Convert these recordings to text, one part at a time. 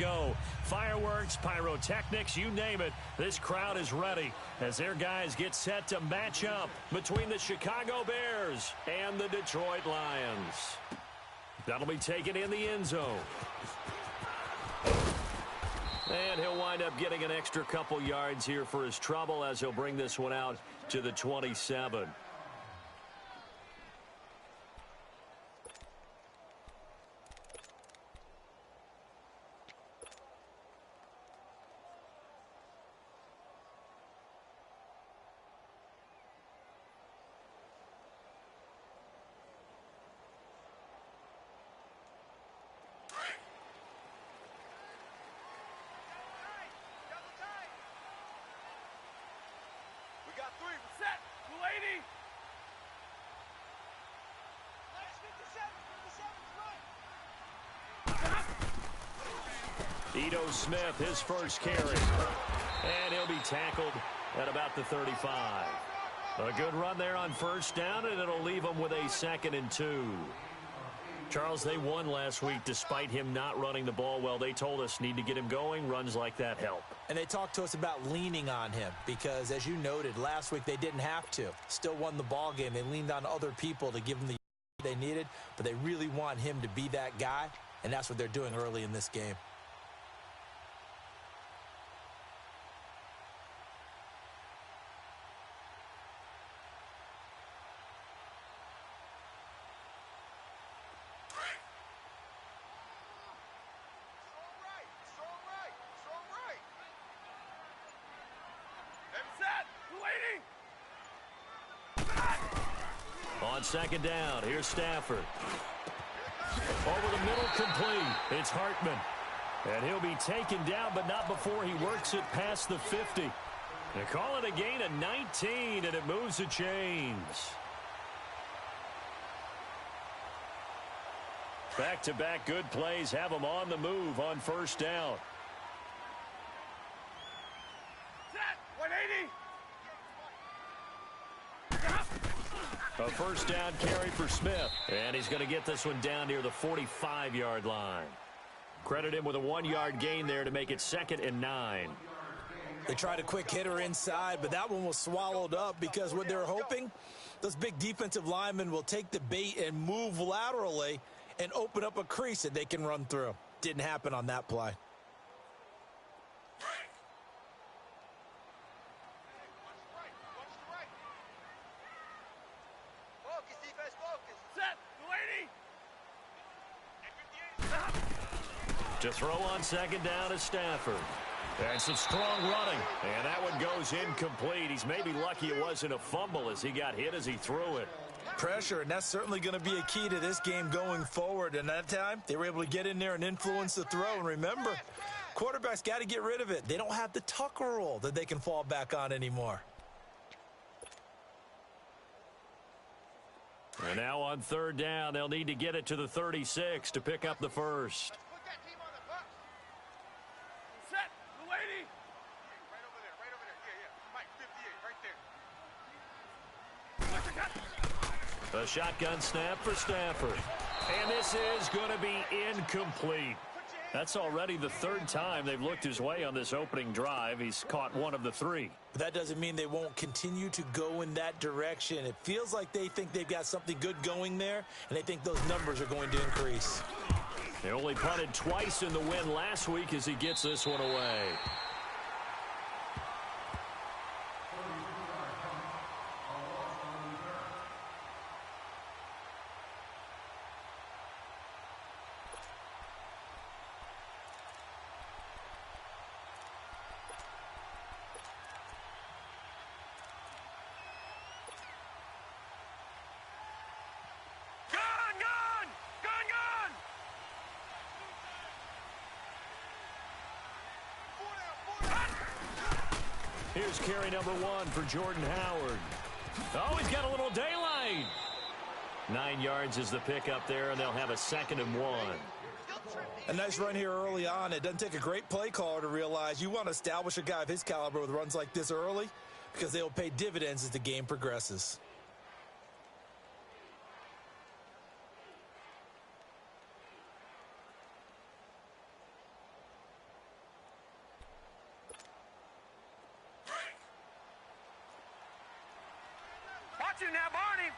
go. Fireworks, pyrotechnics, you name it. This crowd is ready as their guys get set to match up between the Chicago Bears and the Detroit Lions. That'll be taken in the end zone. And he'll wind up getting an extra couple yards here for his trouble as he'll bring this one out to the 27. Ito Smith, his first carry. And he'll be tackled at about the 35. A good run there on first down, and it'll leave them with a 2nd and 2. Charles, they won last week despite him not running the ball well. They told us need to get him going. Runs like that help. And they talked to us about leaning on him because, as you noted, last week they didn't have to. Still won the ball game. They leaned on other people to give them the they needed, but they really want him to be that guy, and that's what they're doing early in this game. On second down, here's Stafford. Over the middle, complete. It's Hartman. And he'll be taken down, but not before he works it past the 50. They call it a gain of 19, and it moves the chains. Back-to-back good plays have them on the move on first down. A first down carry for Smith. And he's going to get this one down near the 45-yard line. Credit him with a 1-yard gain there to make it 2nd and 9. They tried a quick hitter inside, but that one was swallowed up because what they're hoping, those big defensive linemen will take the bait and move laterally and open up a crease that they can run through. Didn't happen on that play. To throw on second down is Stafford. And some strong running. And that one goes incomplete. He's maybe lucky it wasn't a fumble as he got hit as he threw it. Pressure, and that's certainly going to be a key to this game going forward. And that time, they were able to get in there and influence the throw. And remember, quarterbacks got to get rid of it. They don't have the Tucker rule that they can fall back on anymore. And now on third down, they'll need to get it to the 36 to pick up the first. A shotgun snap for Stafford. And this is going to be incomplete. That's already the 3rd time they've looked his way on this opening drive. He's caught one of the 3. But that doesn't mean they won't continue to go in that direction. It feels like they think they've got something good going there, and they think those numbers are going to increase. They only punted twice in the win last week as he gets this one away. Here's carry number 1 for Jordan Howard. Oh, he's got a little daylight. 9 yards is the pickup there, and they'll have a 2nd and 1. A nice run here early on. It doesn't take a great play caller to realize you want to establish a guy of his caliber with runs like this early because they'll pay dividends as the game progresses.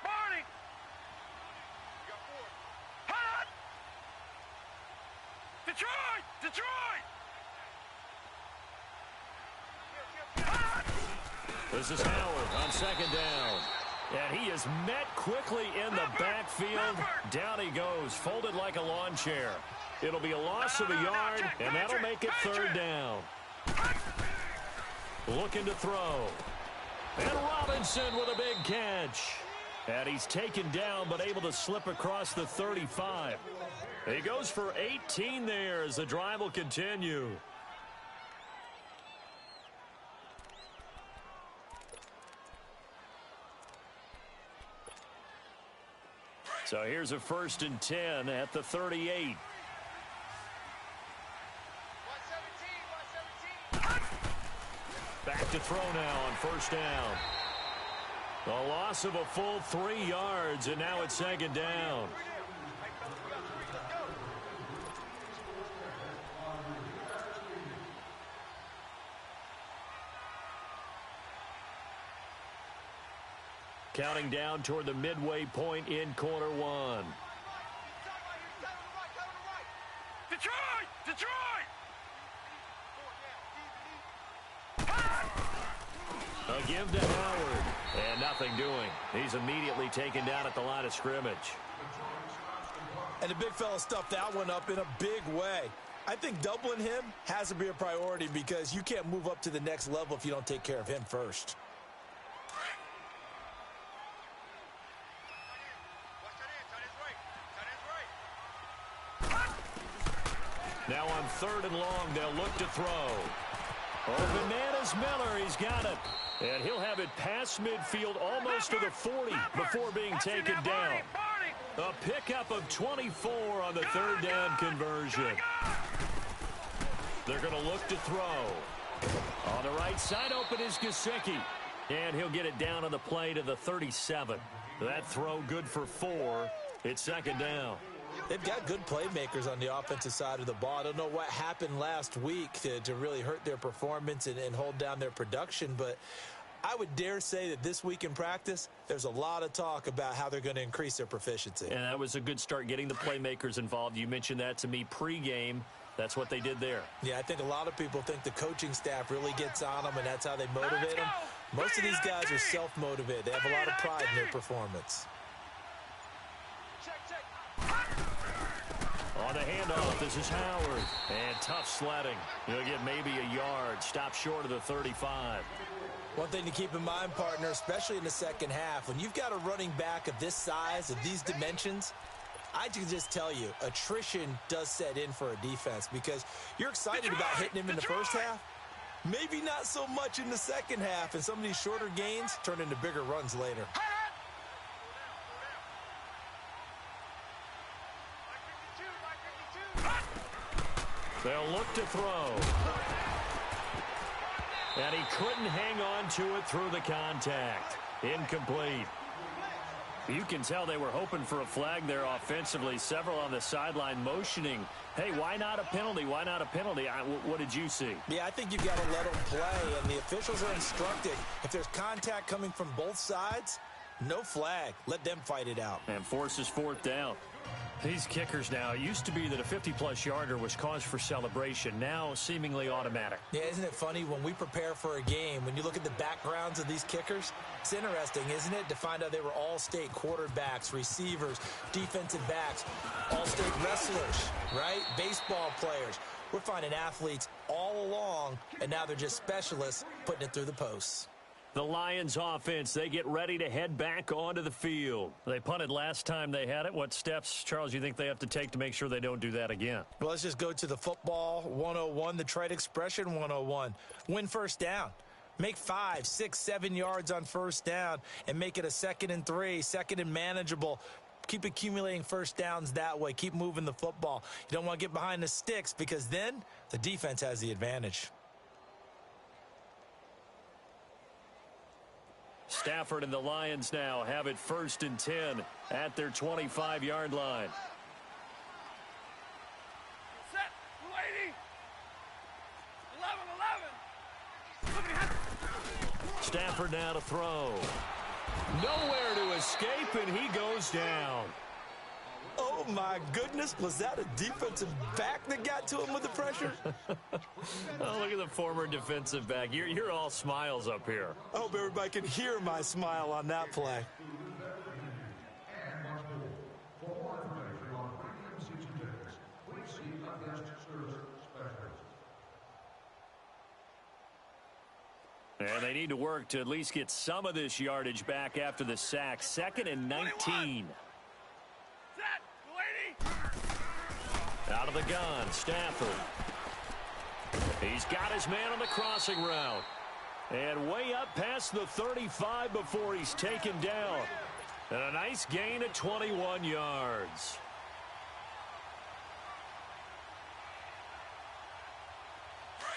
Party! Hot! Detroit! Detroit! This is Howard on second down. And he is met quickly in the backfield. Down he goes, folded like a lawn chair. It'll be a loss of a yard, and that'll make it third down. Looking to throw. And Robinson with a big catch. And he's taken down, but able to slip across the 35. He goes for 18 there as the drive will continue. So here's a 1st and 10 at the 38. Back to throw now on 1st down. A loss of a full 3 yards, and now it's 2nd down. Counting down toward the midway point in quarter one. Detroit! Detroit! A give to Howard. And nothing doing. He's immediately taken down at the line of scrimmage. And the big fella stuffed that one up in a big way. I think doubling him has to be a priority because you can't move up to the next level if you don't take care of him first. Now on 3rd and long, they'll look to throw. Open man is Miller. He's got it. And he'll have it past midfield almost to the 40 before being taken down. A pickup of 24 on the 3rd down conversion. They're going to look to throw. On the right side, open is Gesicki. And he'll get it down on the play to the 37. That throw good for 4. It's 2nd down. They've got good playmakers on the offensive side of the ball. I don't know what happened last week to really hurt their performance and hold down their production, but I would dare say that this week in practice, there's a lot of talk about how they're going to increase their proficiency. And that was a good start, getting the playmakers involved. You mentioned that to me pregame. That's what they did there. Yeah, I think a lot of people think the coaching staff really gets on them, and that's how they motivate them. Most of these guys are self-motivated. They have a lot of pride in their performance. On the handoff, this is Howard. And tough sledding. He'll get maybe a yard. Stop short of the 35. One thing to keep in mind, partner, especially in the second half, when you've got a running back of this size, of these dimensions, I can just tell you, attrition does set in for a defense because you're excited about hitting him in the first half. Maybe not so much in the second half, and some of these shorter gains turn into bigger runs later. They'll look to throw. And he couldn't hang on to it through the contact. Incomplete. You can tell they were hoping for a flag there offensively. Several on the sideline motioning, hey, why not a penalty? Why not a penalty? What did you see? Yeah, I think you've got to let them play, and the officials are instructed. If there's contact coming from both sides, no flag. Let them fight it out. And forces 4th down. These kickers now, it used to be that a 50-plus yarder was cause for celebration. Now seemingly automatic. Yeah, isn't it funny when we prepare for a game, when you look at the backgrounds of these kickers, it's interesting, isn't it, to find out they were all-state quarterbacks, receivers, defensive backs, all-state wrestlers, right? Baseball players. We're finding athletes all along, and now they're just specialists putting it through the posts. The Lions offense, they get ready to head back onto the field. They punted last time they had it. What steps, Charles, you think they have to take to make sure they don't do that again? Well, let's just go to the football 101, the trade expression 101. Win first down. Make 5, 6, 7 yards on first down and make it a 2nd and 3, 2nd and manageable. Keep accumulating first downs that way. Keep moving the football. You don't want to get behind the sticks because then the defense has the advantage. Stafford and the Lions now have it 1st and 10 at their 25-yard line. Set. 280. 11. Stafford now to throw. Nowhere to escape, and he goes down. Oh, my goodness. Was that a defensive back that got to him with the pressure? Oh, look at the former defensive back. You're all smiles up here. I hope everybody can hear my smile on that play. And they need to work to at least get some of this yardage back after the sack. 2nd and 19. Set, lady. Out of the gun, Stafford. He's got his man on the crossing route. And way up past the 35 before he's taken down. And a nice gain of 21 yards.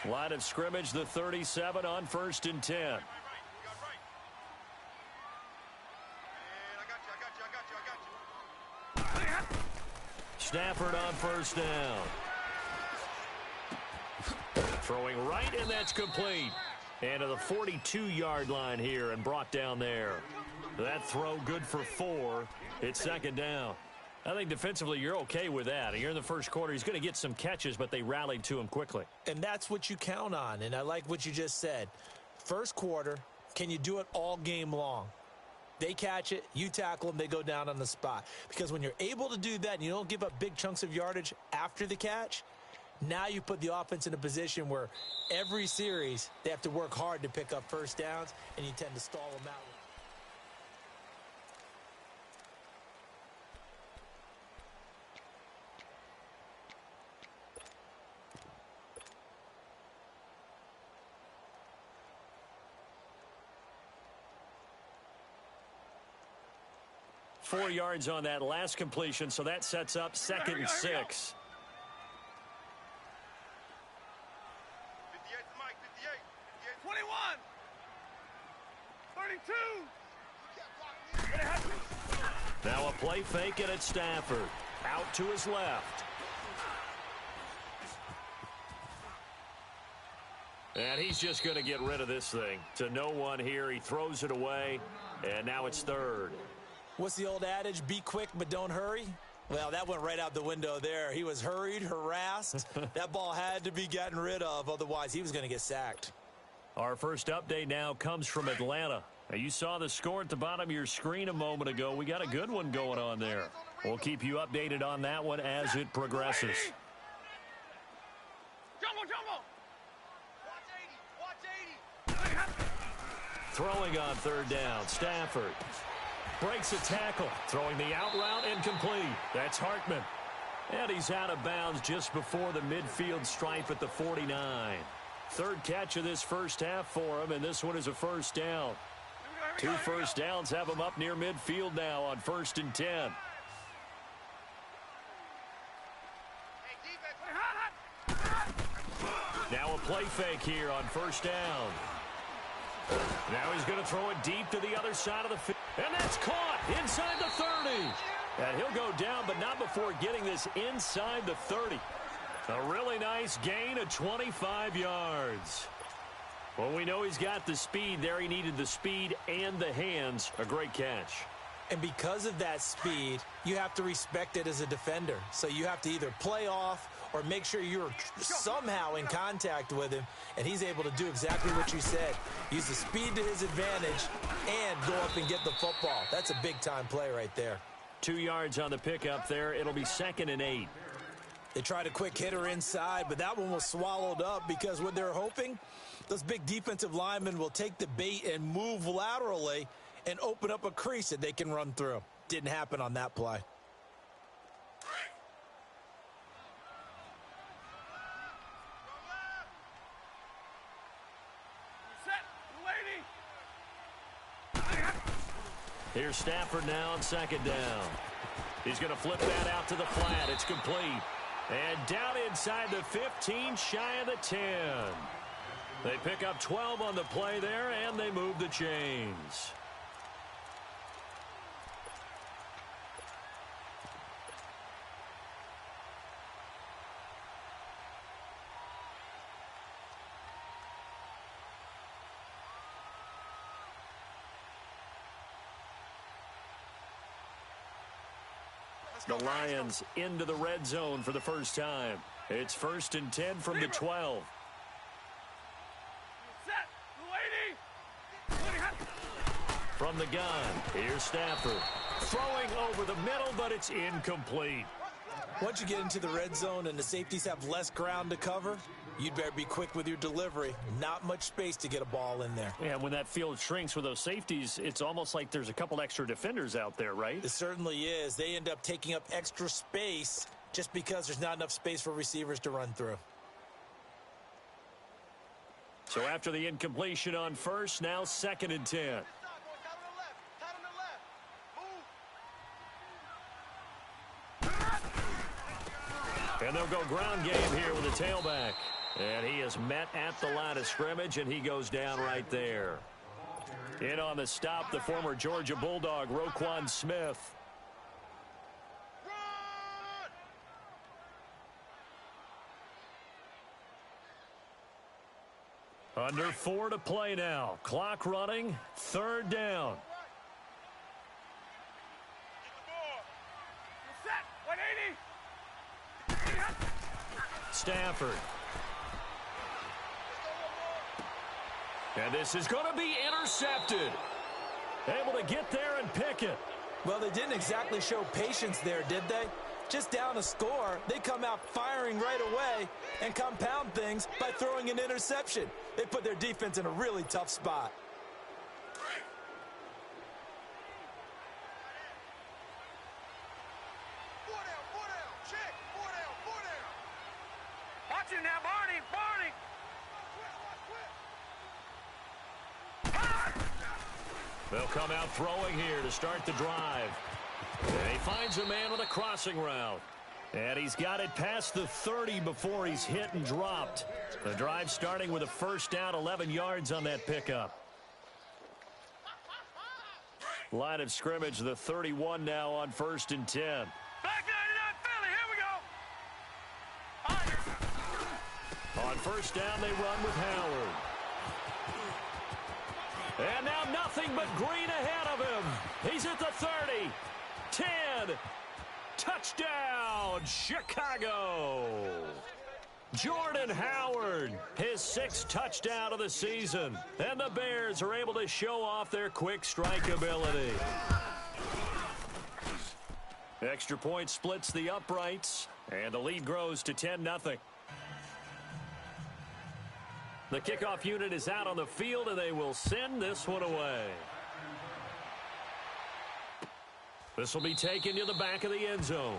Line of scrimmage, the 37 on 1st and 10. Stafford on 1st down. Throwing right, and that's complete. And to the 42-yard line here and brought down there. That throw good for 4. It's 2nd down. I think defensively you're okay with that. You're in the first quarter. He's going to get some catches, but they rallied to him quickly. And that's what you count on, and I like what you just said. First quarter, can you do it all game long? They catch it, you tackle them, they go down on the spot. Because when you're able to do that and you don't give up big chunks of yardage after the catch, now you put the offense in a position where every series they have to work hard to pick up first downs, and you tend to stall them out. 4 yards on that last completion, so that sets up 2nd and 6. 58 21. 32. Now a play fake it at Stafford. Out to his left. And he's just going to get rid of this thing. To no one here. He throws it away, and now it's 3rd. What's the old adage? Be quick, but don't hurry. Well, that went right out the window there. He was hurried, harassed. That ball had to be gotten rid of. Otherwise, he was going to get sacked. Our first update now comes from Atlanta. Now, you saw the score at the bottom of your screen a moment ago. We got a good one going on there. We'll keep you updated on that one as it progresses. Jumbo, jumbo. Watch 80. Throwing on 3rd down, Stafford. Breaks a tackle, throwing the out route incomplete. That's Hartman. And he's out of bounds just before the midfield stripe at the 49. 3rd catch of this first half for him, and this one is a 1st down. 2 first downs have him up near midfield now on 1st and 10. Now a play fake here on 1st down. Now he's going to throw it deep to the other side of the field. And that's caught inside the 30. And he'll go down, but not before getting this inside the 30. A really nice gain of 25 yards. Well, we know he's got the speed there. He needed the speed and the hands. A great catch. And because of that speed, you have to respect it as a defender. So you have to either play off or make sure you're somehow in contact with him, and he's able to do exactly what you said. Use the speed to his advantage and go up and get the football. That's a big-time play right there. 2 yards on the pickup there. It'll be 2nd and 8. They tried a quick hitter inside, but that one was swallowed up because what they're hoping, those big defensive linemen will take the bait and move laterally and open up a crease that they can run through. Didn't happen on that play. Here's Stafford now on 2nd down. He's going to flip that out to the flat. It's complete. And down inside the 15, shy of the 10. They pick up 12 on the play there, and they move the chains. The Lions into the red zone for the first time. It's 1st and 10 from the 12. Set. Lady. From the gun, here's Stafford. Throwing over the middle, but it's incomplete. Once you get into the red zone and the safeties have less ground to cover, you'd better be quick with your delivery. Not much space to get a ball in there. And when that field shrinks with those safeties, it's almost like there's a couple extra defenders out there, right? It certainly is. They end up taking up extra space just because there's not enough space for receivers to run through. So after the incompletion on first, now 2nd and 10. And they'll go ground game here with the tailback. And he is met at the line of scrimmage, and he goes down right there. In on the stop, the former Georgia Bulldog, Roquan Smith. Under 4 to play now. Clock running. 3rd down. Set. 180. Stafford. And this is going to be intercepted. Able to get there and pick it. Well, they didn't exactly show patience there, did they? Just down a score, they come out firing right away and compound things by throwing an interception. They put their defense in a really tough spot. Watch him now, Barney. Barney. They'll come out throwing here to start the drive. And he finds a man with a crossing route. And he's got it past the 30 before he's hit and dropped. The drive starting with a 1st down, 11 yards on that pickup. Line of scrimmage, the 31 now on 1st and 10. Back 99 Philly. Here we go. On 1st down, they run with Howard. And now nothing but green ahead of him. He's at the 30. 10. Touchdown, Chicago. Jordan Howard, his 6th touchdown of the season. And the Bears are able to show off their quick strike ability. Extra point splits the uprights, and the lead grows to 10-0. The kickoff unit is out on the field, and they will send this one away. This will be taken to the back of the end zone.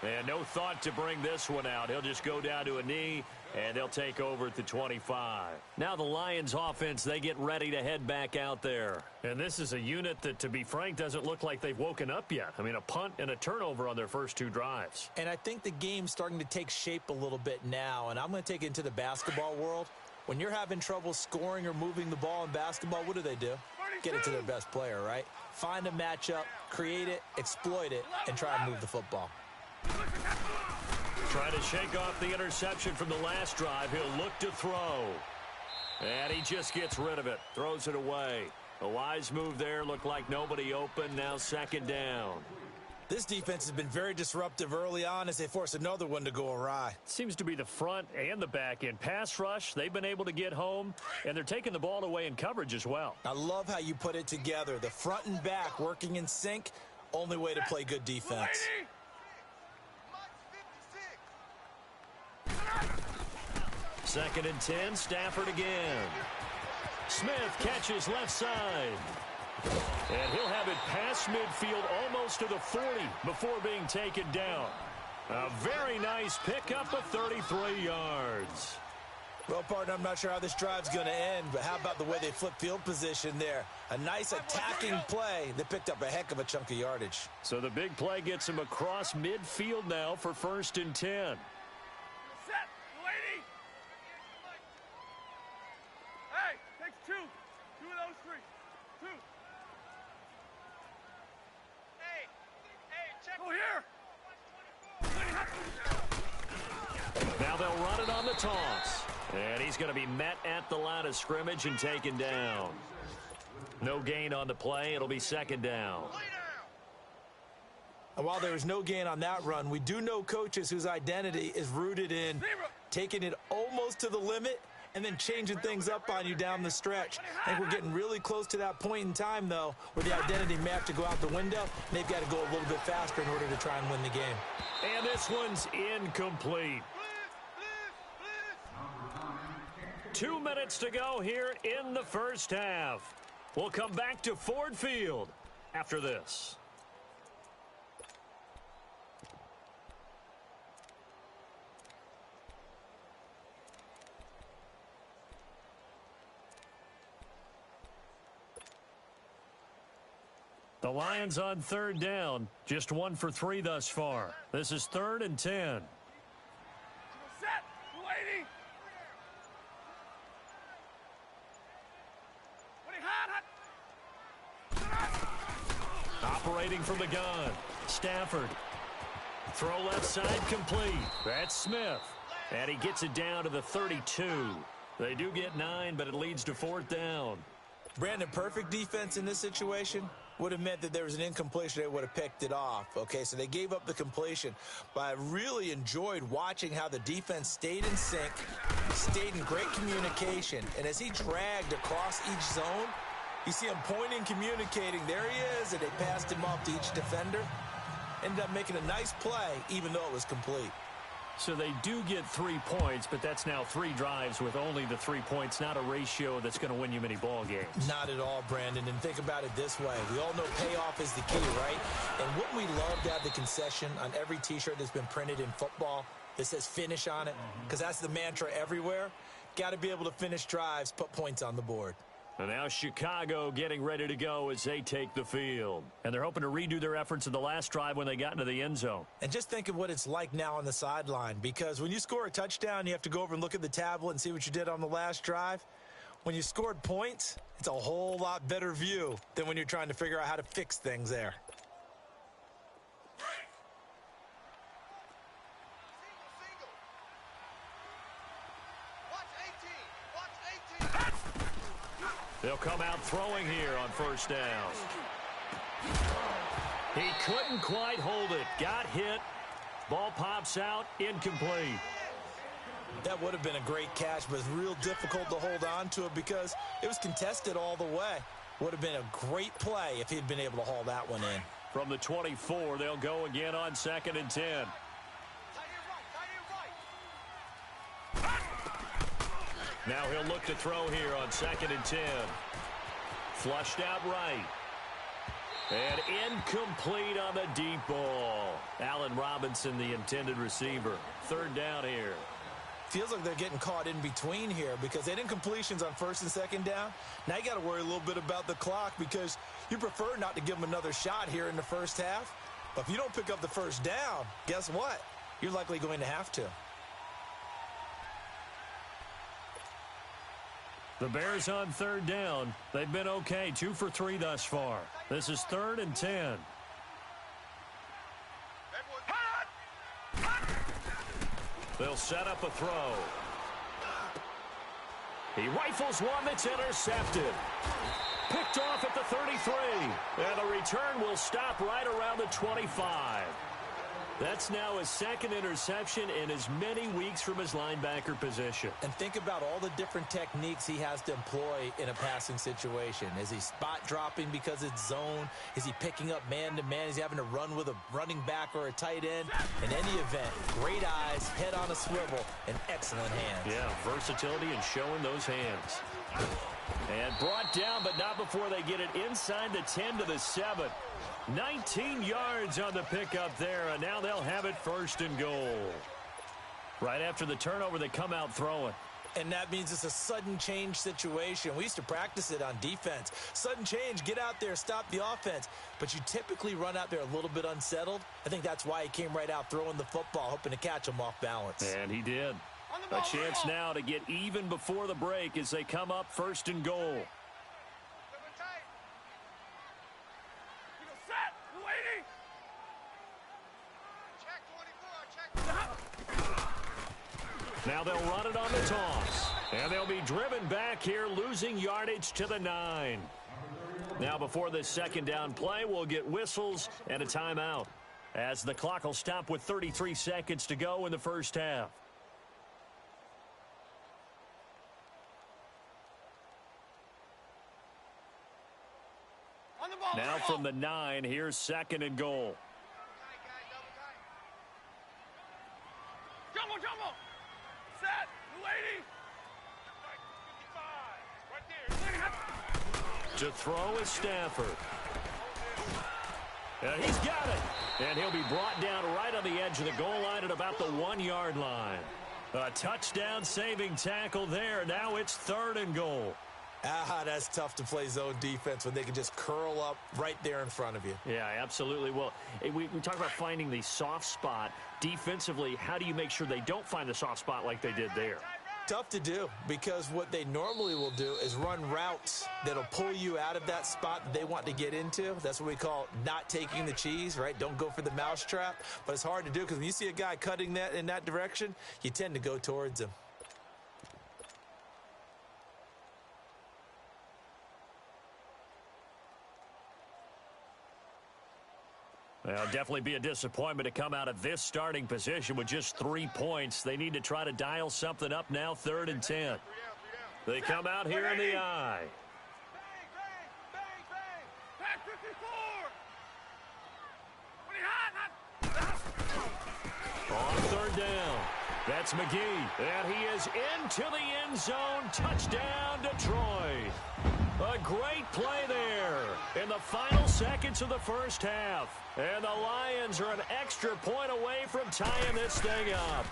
And no thought to bring this one out. He'll just go down to a knee, and they'll take over at the 25. Now the Lions offense, they get ready to head back out there. And this is a unit that, to be frank, doesn't look like they've woken up yet. I mean, a punt and a turnover on their first 2 drives. And I think the game's starting to take shape a little bit now, and I'm going to take it into the basketball world. When you're having trouble scoring or moving the ball in basketball, what do? Get it to their best player, right? Find a matchup, create it, exploit it, and try and move the football. Trying to shake off the interception from the last drive. He'll look to throw. And he just gets rid of it. Throws it away. A wise move there. Looked like nobody open. Now 2nd down. This defense has been very disruptive early on as they force another one to go awry. Seems to be the front and the back end. Pass rush, they've been able to get home, and they're taking the ball away in coverage as well. I love how you put it together. The front and back working in sync, only way to play good defense. 2nd and 10, Stafford again. Smith catches left side. And he'll have it past midfield almost to the 40 before being taken down. A very nice pickup of 33 yards. Well, partner, I'm not sure how this drive's going to end, but how about the way they flip field position there? A nice attacking play. They picked up a heck of a chunk of yardage. So the big play gets him across midfield now for 1st and 10. Set. Lady. Hey, takes 2. 2 of those 3. 2. Hey, check. Go here. Now they'll run it on the toss. And he's going to be met at the line of scrimmage and taken down. No gain on the play. It'll be 2nd down. And while there was no gain on that run, we do know coaches whose identity is rooted in taking it almost to the limit and then changing things up on you down the stretch. I think we're getting really close to that point in time, though, where the identity may have to go out the window, and they've got to go a little bit faster in order to try and win the game. And this one's incomplete. 2 minutes to go here in the first half. We'll come back to Ford Field after this. The Lions on third down, just 1 for 3 thus far. This is 3rd and 10. Set, lady. Operating from the gun, Stafford. Throw left side complete. That's Smith. And he gets it down to the 32. They do get 9, but it leads to 4th down. Brandon, perfect defense in this situation would have meant that there was an incompletion. They would have picked it off. Okay, so they gave up the completion. But I really enjoyed watching how the defense stayed in sync, stayed in great communication. And as he dragged across each zone, you see him pointing, communicating. There he is, and they passed him off to each defender. Ended up making a nice play, even though it was complete. So they do get 3 points, but that's now 3 drives with only the 3 points, not a ratio that's going to win you many ball games. Not at all, Brandon. And think about it this way. We all know payoff is the key, right? And wouldn't we love to have the concession on every T-shirt that's been printed in football that says finish on it? Because that's the mantra everywhere. Got to be able to finish drives, put points on the board. And now Chicago getting ready to go as they take the field. And they're hoping to redo their efforts in the last drive when they got into the end zone. And just think of what it's like now on the sideline, because when you score a touchdown, you have to go over and look at the tablet and see what you did on the last drive. When you scored points, it's a whole lot better view than when you're trying to figure out how to fix things there. They'll come out throwing here on first down. He couldn't quite hold it. Got hit. Ball pops out. Incomplete. That would have been a great catch, but it's real difficult to hold on to it because it was contested all the way. Would have been a great play if he'd been able to haul that one in. From the 24, they'll go again on 2nd and 10. Now he'll look to throw here on 2nd and 10. Flushed out right. And incomplete on the deep ball. Allen Robinson, the intended receiver. 3rd down here. Feels like they're getting caught in between here because they didn't completions on 1st and 2nd down. Now you got to worry a little bit about the clock because you prefer not to give them another shot here in the first half. But if you don't pick up the 1st down, guess what? You're likely going to have to. The Bears on 3rd down. They've been okay. 2 for 3 thus far. This is 3rd and 10. They'll set up a throw. He rifles one that's intercepted. Picked off at the 33. And the return will stop right around the 25. That's now his 2nd interception in as many weeks from his linebacker position. And think about all the different techniques he has to employ in a passing situation. Is he spot dropping because it's zone? Is he picking up man-to-man? Is he having to run with a running back or a tight end? In any event, great eyes, head on a swivel, and excellent hands. Yeah, versatility and showing those hands. And brought down, but not before they get it inside the 10 to the 7. 19 yards on the pickup there, and now they'll have it 1st and goal. Right after the turnover, they come out throwing. And that means it's a sudden change situation. We used to practice it on defense. Sudden change, get out there, stop the offense. But you typically run out there a little bit unsettled. I think that's why he came right out throwing the football, hoping to catch him off balance. And he did. A chance now to get even before the break as they come up 1st and goal. Now they'll run it on the toss. And they'll be driven back here, losing yardage to the 9. Now before this 2nd down play, we'll get whistles and a timeout. as the clock will stop with 33 seconds to go in the first half. Now from the 9, here's 2nd and goal. Jumbo! Set! Lady! To throw is Stafford. And he's got it. And he'll be brought down right on the edge of the goal line at about the 1-yard line. A touchdown-saving tackle there. Now it's 3rd and goal. That's tough to play zone defense when they can just curl up right there in front of you. Yeah, absolutely. Well, we talk about finding the soft spot. Defensively, how do you make sure they don't find the soft spot like they did there? Tough to do, because what they normally will do is run routes that'll pull you out of that spot that they want to get into. That's what we call not taking the cheese, right? Don't go for the mousetrap. But it's hard to do because when you see a guy cutting that in that direction, you tend to go towards him. Well, definitely be a disappointment to come out of this starting position with just 3 points. They need to try to dial something up now, 3rd and 10. They come out here in the eye. Bang! Pack 54! On 3rd down, that's McGee. And he is into the end zone. Touchdown, Detroit. A great play there in the final seconds of the first half. And the Lions are an extra point away from tying this thing up.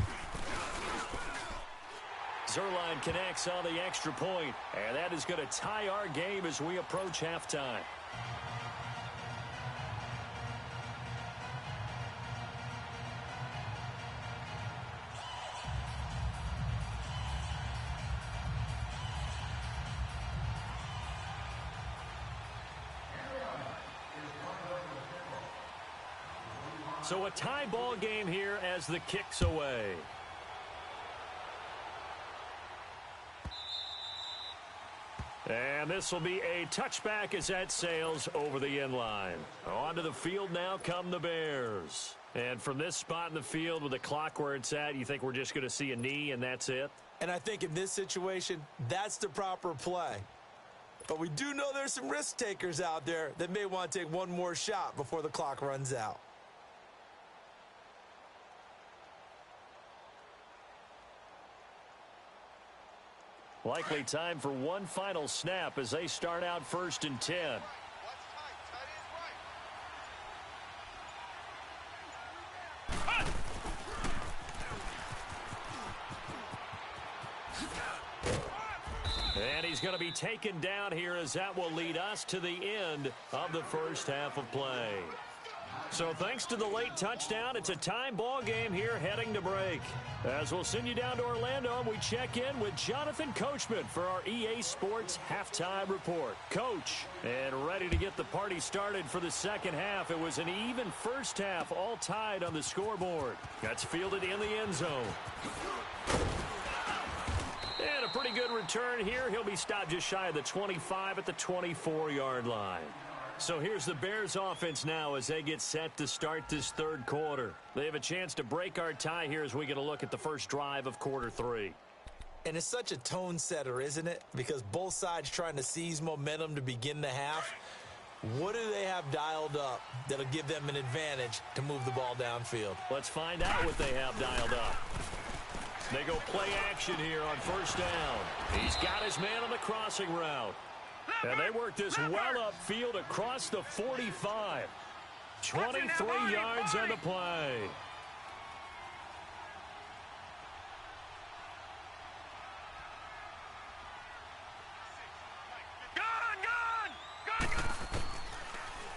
Zerline connects on the extra point, and that is going to tie our game as we approach halftime. So a tie ball game here as the kick's away. And this will be a touchback as that sails over the end line. Onto the field now come the Bears. And from this spot in the field with the clock where it's at, you think we're just going to see a knee and that's it? And I think in this situation, that's the proper play. But we do know there's some risk takers out there that may want to take one more shot before the clock runs out. Likely time for one final snap as they start out 1st and 10. And he's going to be taken down here as that will lead us to the end of the first half of play. So thanks to the late touchdown, it's a time ball game here heading to break. As we'll send you down to Orlando, we check in with Jonathan Coachman for our EA Sports Halftime Report. Coach, and ready to get the party started for the second half. It was an even first half, all tied on the scoreboard. That's fielded in the end zone. And a pretty good return here. He'll be stopped just shy of the 25 at the 24-yard line. So here's the Bears offense now as they get set to start this third quarter. They have a chance to break our tie here as we get a look at the first drive of quarter 3. And it's such a tone setter, isn't it? Because both sides trying to seize momentum to begin the half. What do they have dialed up that'll give them an advantage to move the ball downfield? Let's find out what they have dialed up. They go play action here on 1st down. He's got his man on the crossing route. And they work this well upfield across the 45. 23 yards on the play.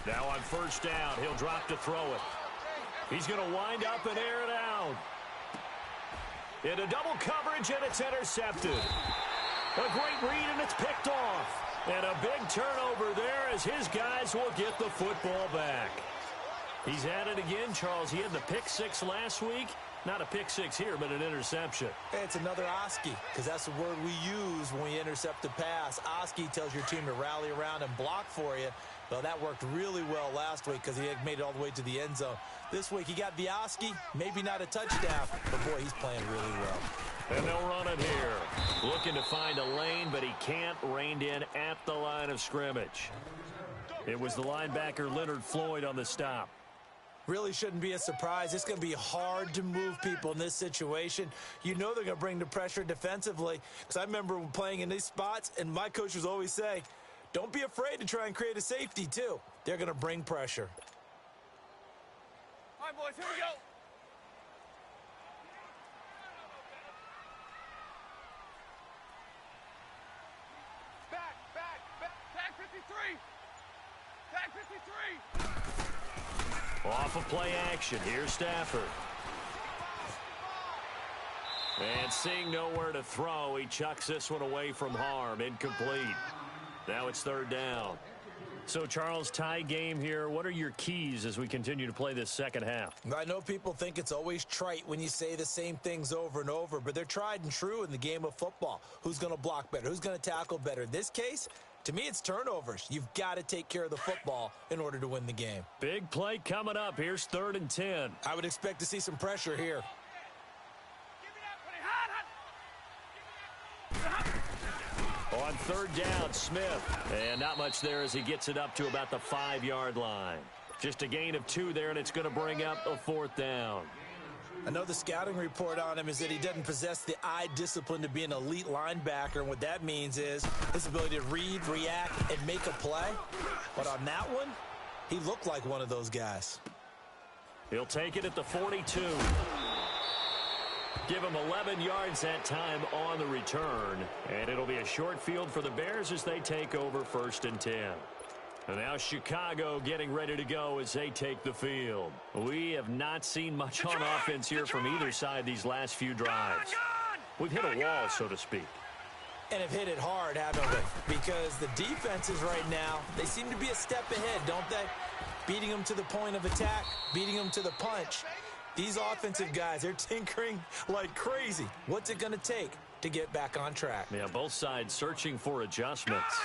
Now on 1st down, he'll drop to throw it. He's going to wind up and air it out. Into double coverage, and it's intercepted. A great read, and it's picked off. And a big turnover there as his guys will get the football back. He's at it again, Charles. He had the pick 6 last week. Not a pick six here, but an interception. It's another Oski, because that's the word we use when we intercept a pass. Oski tells your team to rally around and block for you. Well, that worked really well last week because he had made it all the way to the end zone. This week, he got the Oski, maybe not a touchdown, but boy, he's playing really well. And they'll run it here. Looking to find a lane, but he can't. Reined in at the line of scrimmage. It was the linebacker Leonard Floyd on the stop. Really shouldn't be a surprise. It's going to be hard to move people in this situation. You know they're going to bring the pressure defensively. Because I remember playing in these spots, and my coaches always say, don't be afraid to try and create a safety, too. They're going to bring pressure. All right, boys, here we go. Tag 53. Tag 53. Off of play action. Here's Stafford. And seeing nowhere to throw, he chucks this one away from harm. Incomplete. Now it's third down. So, Charles, tie game here. What are your keys as we continue to play this second half? I know people think it's always trite when you say the same things over and over, but they're tried and true in the game of football. Who's going to block better? Who's going to tackle better? In this case, to me, it's turnovers. You've got to take care of the football in order to win the game. Big play coming up. Here's 3rd and 10. I would expect to see some pressure here. On 3rd down, Smith. And not much there as he gets it up to about the 5-yard line. Just a gain of 2 there, and it's going to bring up a 4th down. I know the scouting report on him is that he doesn't possess the eye discipline to be an elite linebacker, and what that means is his ability to read, react, and make a play. But on that one, he looked like one of those guys. He'll take it at the 42. Give him 11 yards that time on the return, and it'll be a short field for the Bears as they take over 1st and 10. And now Chicago getting ready to go as they take the field. We have not seen much on offense here from either side these last few drives. We've hit a wall, so to speak. And have hit it hard, haven't we? Because the defenses right now, they seem to be a step ahead, don't they? Beating them to the point of attack, beating them to the punch. These offensive guys, they're tinkering like crazy. What's it going to take to get back on track? Yeah, both sides searching for adjustments.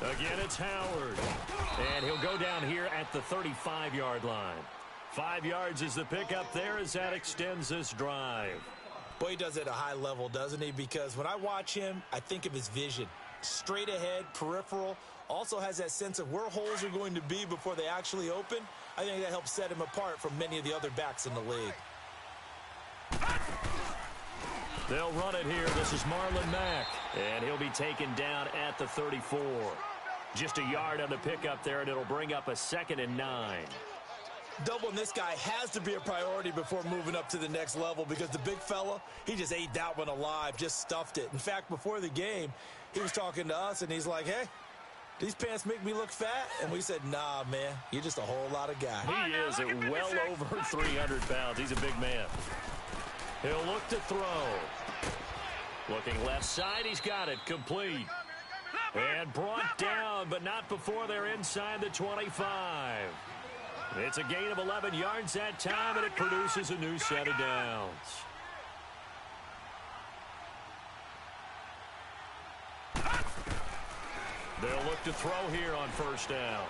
Again, it's Howard. And he'll go down here at the 35-yard line. 5 yards is the pickup there as that extends this drive. Boy, he does it at a high level, doesn't he? Because when I watch him, I think of his vision. Straight ahead, peripheral. Also has that sense of where holes are going to be before they actually open. I think that helps set him apart from many of the other backs in the league. They'll run it here. This is Marlon Mack. And he'll be taken down at the 34. Just a yard on the pickup there, and it'll bring up a 2nd and 9. Doubling this guy has to be a priority before moving up to the next level because the big fella, he just ate that one alive, just stuffed it. In fact, before the game, he was talking to us, and he's like, hey, these pants make me look fat? And we said, nah, man, you're just a whole lot of guy. He is at well over 300 pounds. He's a big man. He'll look to throw. Looking left side, he's got it, complete. And brought down, but not before they're inside the 25. It's a gain of 11 yards that time, and it produces a new set of downs. They'll look to throw here on 1st down.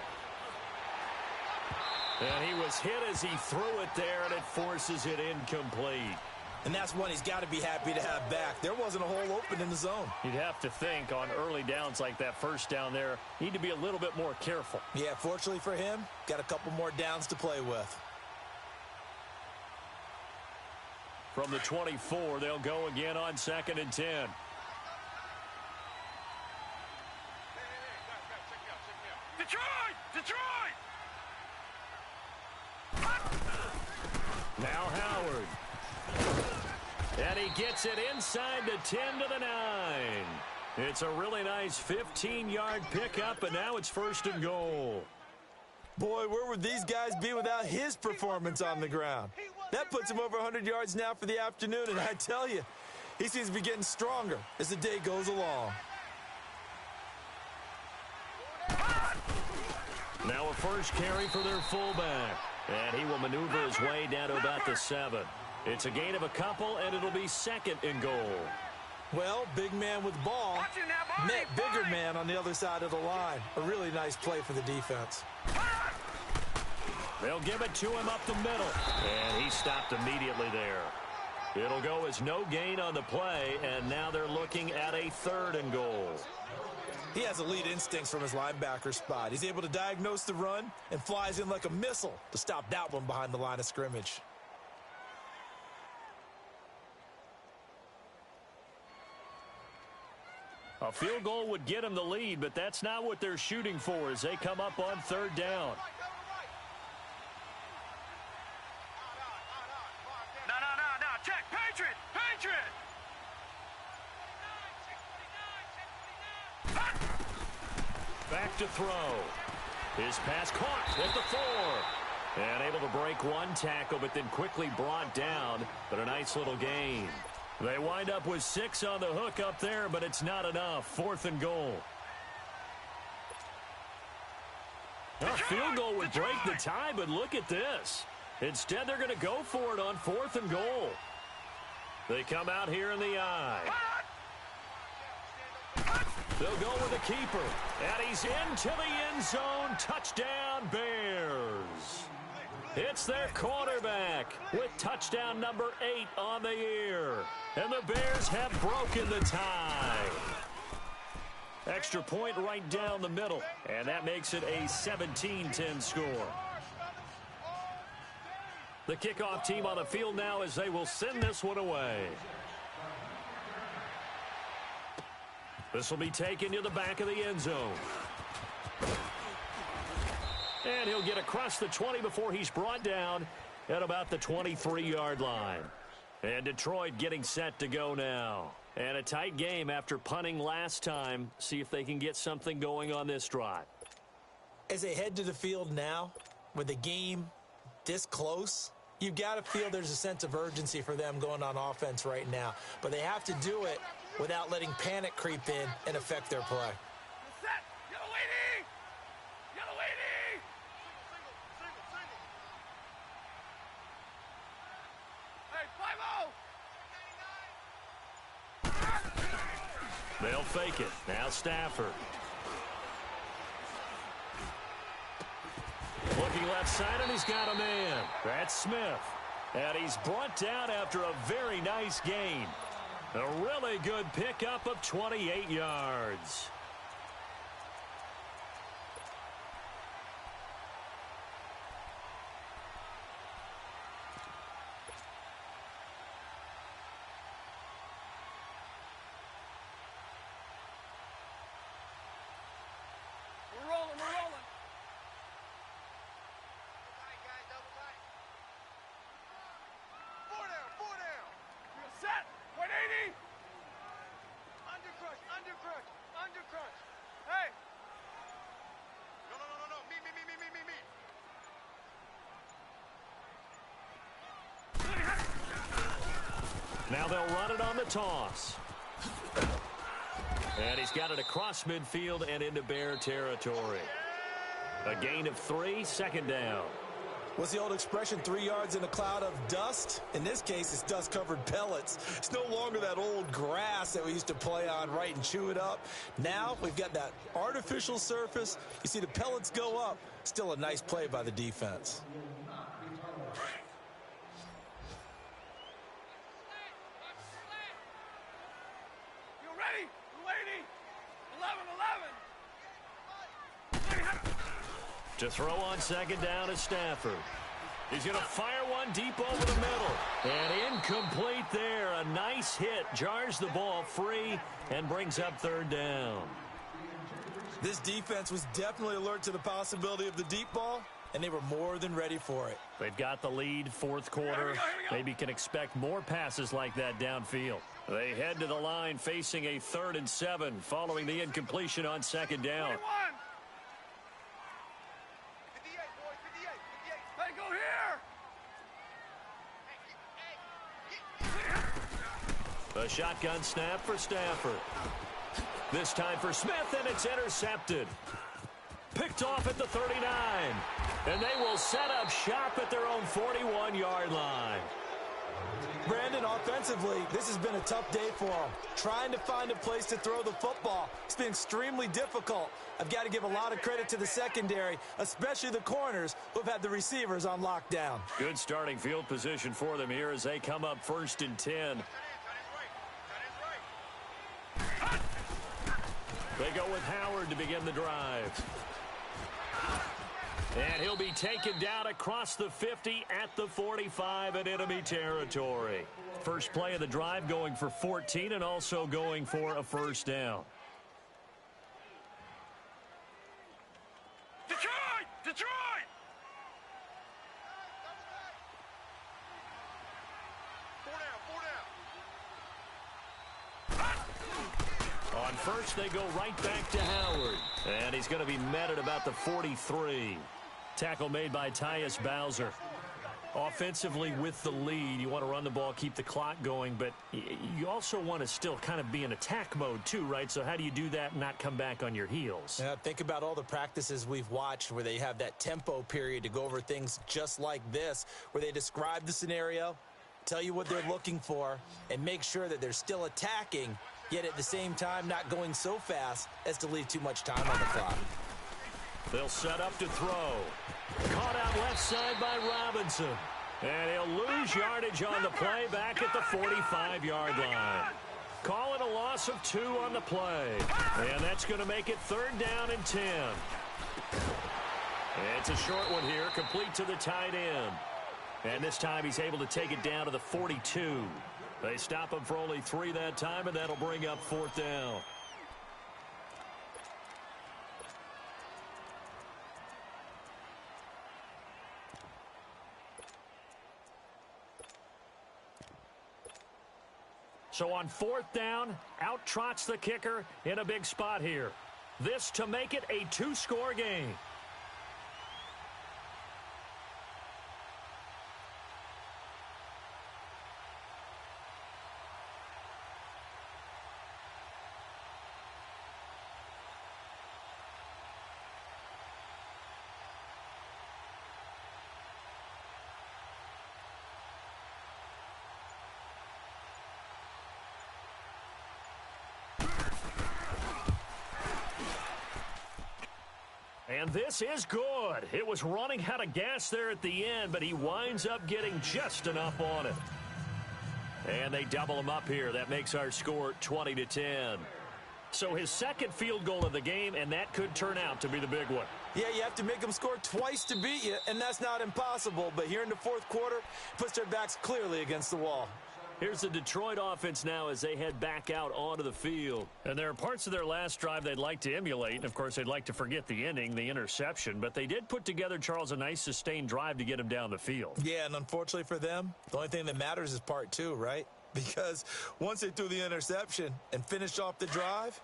And he was hit as he threw it there, and it forces it incomplete. And that's one he's got to be happy to have back. There wasn't a hole open in the zone. You'd have to think on early downs like that 1st down there, need to be a little bit more careful. Yeah, fortunately for him, got a couple more downs to play with. From the 24, they'll go again on 2nd and 10. Detroit! Now Howard. And he gets it inside the 10 to the 9. It's a really nice 15-yard pickup, and now it's 1st and goal. Boy, where would these guys be without his performance on the ground? That puts him over 100 yards now for the afternoon, and I tell you, he seems to be getting stronger as the day goes along. Now a first carry for their fullback. And he will maneuver his way down to about the 7. It's a gain of a couple, and it'll be 2nd and goal. Well, big man with ball met bigger man on the other side of the line. A really nice play for the defense. They'll give it to him up the middle. And he stopped immediately there. It'll go as no gain on the play, and now they're looking at a 3rd and goal. He has elite instincts from his linebacker spot. He's able to diagnose the run and flies in like a missile to stop that one behind the line of scrimmage. A field goal would get him the lead, but that's not what they're shooting for as they come up on 3rd down. No. Check. Patriot. Back to throw. His pass caught at the 4. And able to break one tackle, but then quickly brought down. But a nice little gain. They wind up with 6 on the hook up there, but it's not enough. 4th and goal. A field goal would break the tie, but look at this. Instead, they're going to go for it on 4th and goal. They come out here in the eye. They'll go with the keeper. And he's into the end zone. Touchdown, Bears. It's their quarterback with touchdown number 8 on the year. And the Bears have broken the tie. Extra point right down the middle. And that makes it a 17-10 score. The kickoff team on the field now as they will send this one away. This will be taken to the back of the end zone. And he'll get across the 20 before he's brought down at about the 23-yard line. And Detroit getting set to go now. And a tight game after punting last time. See if they can get something going on this drive. As they head to the field now, with the game this close, you've got to feel there's a sense of urgency for them going on offense right now. But they have to do it without letting panic creep in and affect their play. Set. Yellow lady. Hey, 5-0. They'll fake it. Now Stafford. Looking left side, and he's got a man. That's Smith. And he's brought down after a very nice gain. A really good pickup of 28 yards. We're rolling. Four down. You're set. 180. Undercrush. Hey. No. Me. Now they'll run it on the toss. And he's got it across midfield and into Bear territory. A gain of 3, 2nd down. What's the old expression, 3 yards in a cloud of dust? In this case, it's dust-covered pellets. It's no longer that old grass that we used to play on, right, and chew it up. Now we've got that artificial surface. You see the pellets go up. Still a nice play by the defense. You ready? Lady. 11. To throw on 2nd down is Stafford. He's going to fire one deep over the middle. And incomplete there. A nice hit. Jars the ball free and brings up 3rd down. This defense was definitely alert to the possibility of the deep ball, and they were more than ready for it. They've got the lead, 4th quarter. Here we go. Maybe can expect more passes like that downfield. They head to the line facing a 3rd and 7 following the incompletion on 2nd down. 21. 58, boys. 58. Hey, go here. A shotgun snap for Stafford. This time for Smith, and it's intercepted. Picked Picked off at the 39. And they will set up shop at their own 41-yard line. Brandon, offensively, this has been a tough day for them. Trying to find a place to throw the football. It's been extremely difficult. I've got to give a lot of credit to the secondary, especially the corners who've had the receivers on lockdown. Good starting field position for them here as they come up 1st and 10. They go with Howard to begin the drive. And he'll be taken down across the 50 at the 45 in enemy territory. First play of the drive going for 14 and also going for a first down. Detroit! Detroit! On first, they go right back to Howard. And he's going to be met at about the 43. Tackle made by Tyus Bowser. Offensively with the lead, you want to run the ball, keep the clock going, but you also want to still kind of be in attack mode too, right? So how do you do that and not come back on your heels? Yeah, think about all the practices we've watched where they have that tempo period to go over things just like this, where they describe the scenario, tell you what they're looking for, and make sure that they're still attacking, yet at the same time not going so fast as to leave too much time on the clock. They'll set up to throw. Caught out left side by Robinson. And he'll lose yardage on the play back at the 45-yard line. Call it a loss of 2 on the play. And that's going to make it 3rd down and 10. It's a short one here, complete to the tight end. And this time he's able to take it down to the 42. They stop him for only 3 that time, and that'll bring up 4th down. So on 4th down, out trots the kicker in a big spot here. This to make it a 2-score game. And this is good. It was running out of gas there at the end, but he winds up getting just enough on it. And they double him up here. That makes our score 20-10. So his second field goal of the game, and that could turn out to be the big one. Yeah, you have to make them score twice to beat you, and that's not impossible. But here in the 4th quarter, puts their backs clearly against the wall. Here's the Detroit offense now as they head back out onto the field. And there are parts of their last drive they'd like to emulate. And, of course, they'd like to forget the ending, the interception. But they did put together, Charles, a nice sustained drive to get him down the field. Yeah, and unfortunately for them, the only thing that matters is part 2, right? Because once they threw the interception and finished off the drive,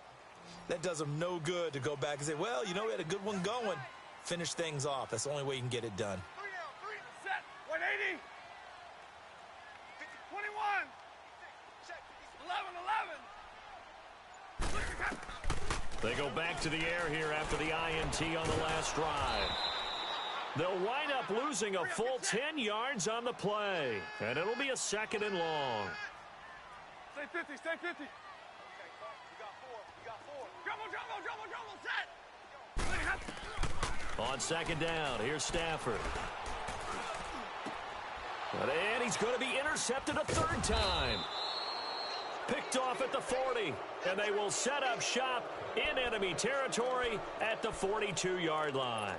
that does them no good to go back and say, well, you know, we had a good one going. Finish things off. That's the only way you can get it done. 3 down, 3 set, 180. 21. 11. They go back to the air here after the INT on the last drive. They'll wind up losing a full 10 yards on the play. And it'll be a 2nd and long. Stay 50, stay 50. Okay, you got 4, you got 4. Double, On 2nd down, here's Stafford. And he's going to be intercepted a 3rd time. Picked off at the 40, and they will set up shop in enemy territory at the 42-yard line.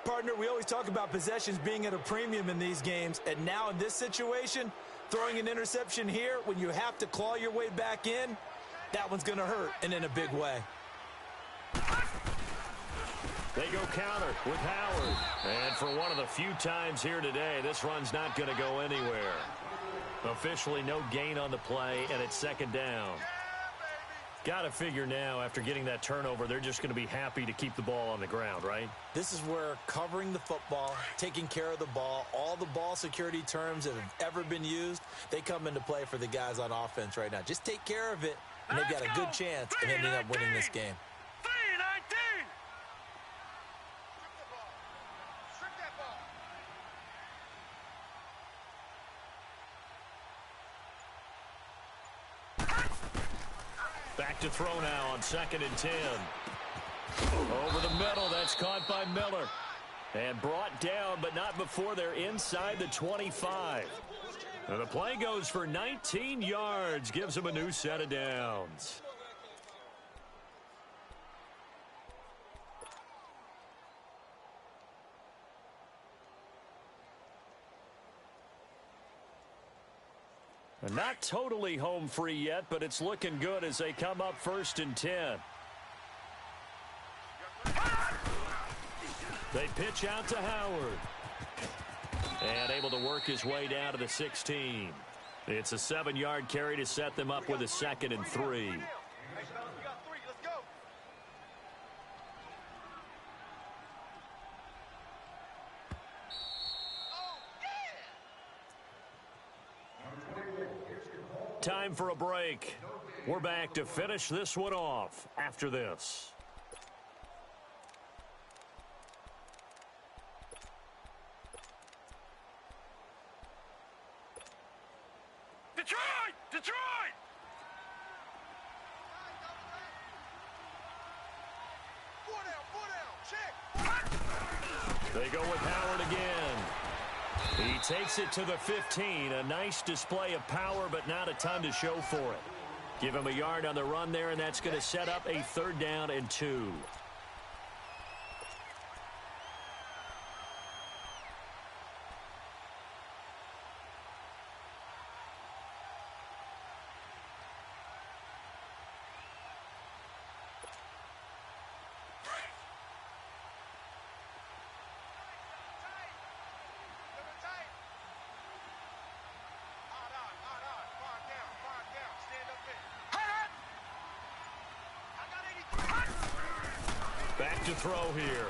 Partner, we always talk about possessions being at a premium in these games, and now in this situation, throwing an interception here when you have to claw your way back in, that one's going to hurt, and in a big way. They go counter with Howard. And for one of the few times here today, this run's not going to go anywhere. Officially no gain on the play, and it's 2nd down. Got to figure now, after getting that turnover, they're just going to be happy to keep the ball on the ground, right? This is where covering the football, taking care of the ball, all the ball security terms that have ever been used, they come into play for the guys on offense right now. Just take care of it, and they've got a good chance of ending up winning this game. Back to throw now on 2nd and 10. Over the middle, that's caught by Miller. And brought down, but not before they're inside the 25. And the play goes for 19 yards, gives them a new set of downs. Not totally home free yet, but it's looking good as they come up 1st and 10. They pitch out to Howard. And able to work his way down to the 16. It's a 7-yard carry to set them up with a 2nd and 3. Time for a break. We're back to finish this one off after this. Detroit! Four down, check! They go with Howard again. He takes it to the 15. A nice display of power, but not a ton to show for it. Give him a yard on the run there, and that's going to set up a 3rd down and 2. Back to throw here.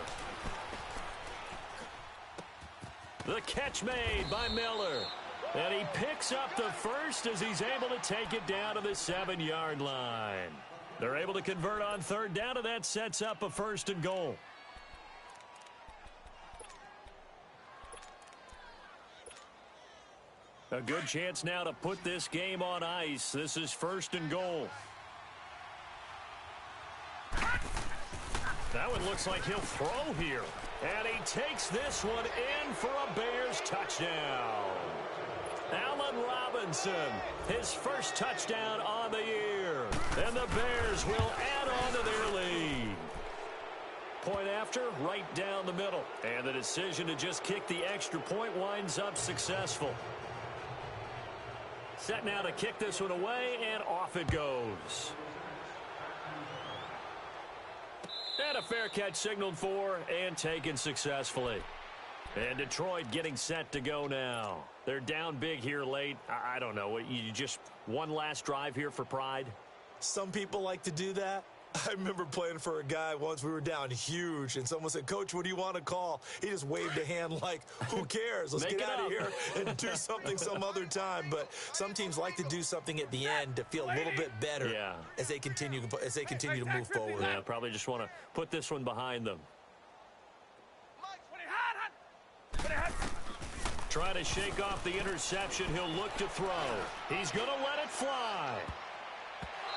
The catch made by Miller. And he picks up the first as he's able to take it down to the 7-yard line. They're able to convert on 3rd down, and that sets up a 1st and goal. A good chance now to put this game on ice. This is 1st and goal. That one looks like he'll throw here. And he takes this one in for a Bears touchdown. Allen Robinson, his first touchdown on the year. And the Bears will add on to their lead. Point after, right down the middle. And the decision to just kick the extra point winds up successful. Set now to kick this one away, and off it goes. And a fair catch signaled for and taken successfully. And Detroit getting set to go now. They're down big here late. I don't know. You just one last drive here for pride? Some people like to do that. I remember playing for a guy once. We were down huge, and someone said, "Coach, what do you want to call?" He just waved a hand like, who cares? Let's get out of here and do something some other time. But some teams like to do something at the end to feel a little bit better as they continue to move forward. Yeah, probably just want to put this one behind them. Trying to shake off the interception. He'll look to throw. He's going to let it fly.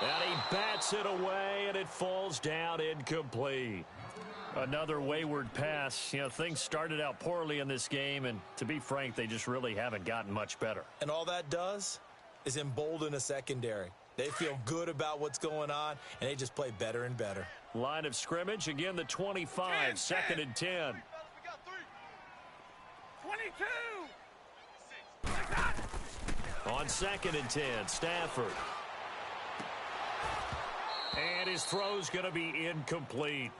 And he bats it away, and it falls down incomplete. Another wayward pass. You know, things started out poorly in this game, and to be frank, they just really haven't gotten much better. And all that does is embolden a secondary. They feel good about what's going on, and they just play better and better. Line of scrimmage, again the 25, 2nd and 10. 22! On 2nd and 10, Stafford. And his throw's going to be incomplete.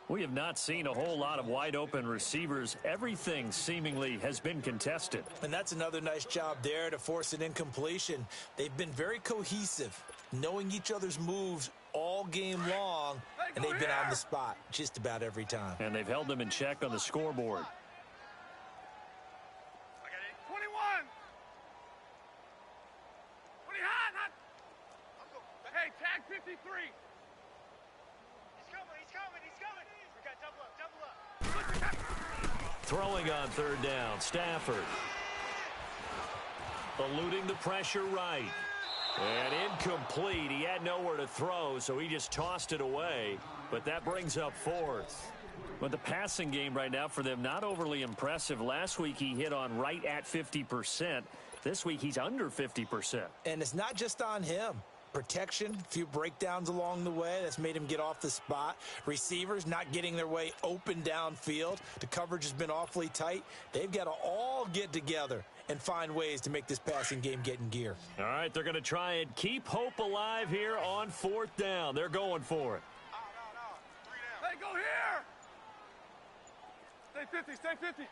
We have not seen a whole lot of wide-open receivers. Everything seemingly has been contested. And that's another nice job there to force an incompletion. They've been very cohesive, knowing each other's moves all game long, and they've been on the spot just about every time. And they've held them in check on the scoreboard. 21! 20 hot! Hey, tag 53! We got double up. Throwing on 3rd down, Stafford. Eluding the pressure right. And incomplete. He had nowhere to throw, so he just tossed it away. But that brings up fourth. But the passing game right now for them, not overly impressive. Last week he hit on right at 50%. This week he's under 50%. And it's not just on him. Protection, a few breakdowns along the way. That's made him get off the spot. Receivers not getting their way open downfield. The coverage has been awfully tight. They've got to all get together and find ways to make this passing game get in gear. All right, they're going to try and keep hope alive here on fourth down. They're going for it. Hey, go here! Stay 50, stay 50.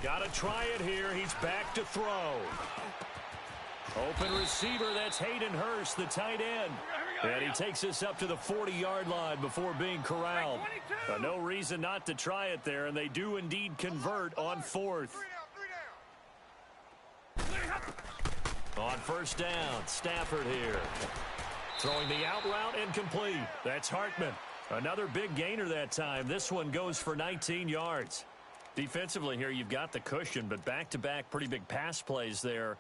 Got to try it here. He's back to throw. Open receiver, that's Hayden Hurst, the tight end. And he takes us up to the 40-yard line before being corralled. No reason not to try it there, and they do indeed convert on fourth. On first down, Stafford here. Throwing the out route incomplete. That's Hartman. Another big gainer that time. This one goes for 19 yards. Defensively here, you've got the cushion, but back-to-back pretty big pass plays there.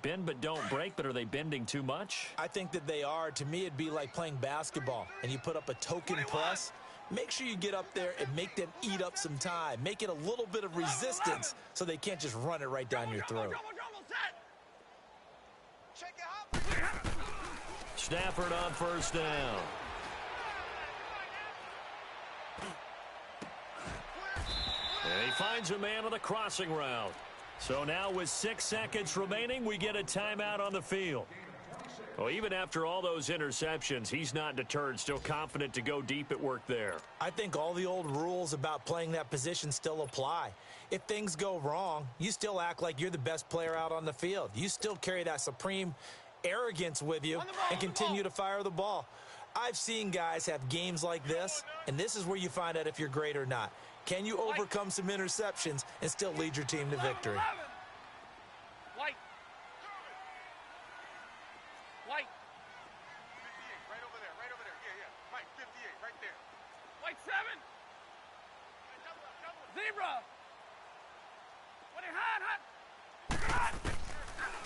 Bend but don't break, but are they bending too much? I think that they are. To me, it'd be like playing basketball, and you put up a token press. Make sure you get up there and make them eat up some time. Make it a little bit of resistance so they can't just run it right down your throat. Stafford on first down. And he finds a man on the crossing route. So now with 6 seconds remaining, we get a timeout on the field. Well, even after all those interceptions, he's not deterred, still confident to go deep at work there. I think all the old rules about playing that position still apply. If things go wrong, you still act like you're the best player out on the field. You still carry that supreme arrogance with you and continue to fire the ball. I've seen guys have games like this, and this is where you find out if you're great or not. Can you overcome some interceptions and still lead your team to victory? White. White. 58, right over there, Yeah. Mike, 58, right there. White 7. Zebra. What hot.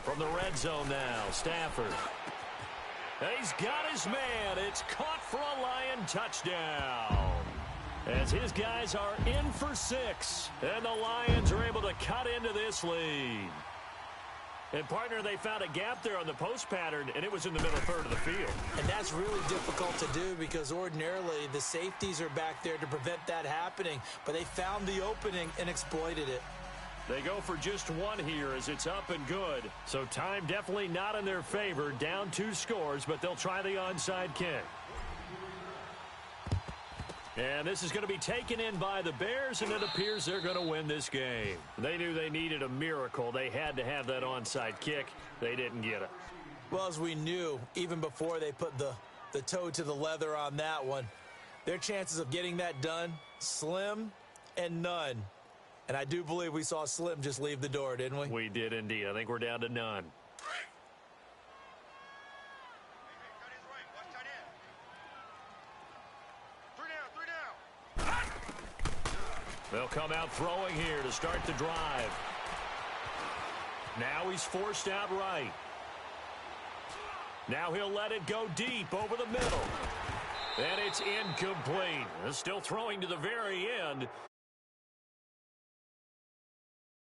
From the red zone now, Stafford. He's got his man. It's caught for a Lion touchdown. As his guys are in for 6. And the Lions are able to cut into this lead. And, partner, they found a gap there on the post pattern, and it was in the middle third of the field. And that's really difficult to do because ordinarily the safeties are back there to prevent that happening. But they found the opening and exploited it. They go for just one here as it's up and good. So time definitely not in their favor. Down 2 scores, but they'll try the onside kick. And this is going to be taken in by the Bears, and it appears they're going to win this game. They knew they needed a miracle. They had to have that onside kick. They didn't get it. Well, as we knew, even before they put the toe to the leather on that one, their chances of getting that done, slim and none. And I do believe we saw Slim just leave the door, didn't we? We did indeed. I think we're down to none. They'll come out throwing here to start the drive. Now he's forced out right. Now he'll let it go deep over the middle. And it's incomplete. Still throwing to the very end.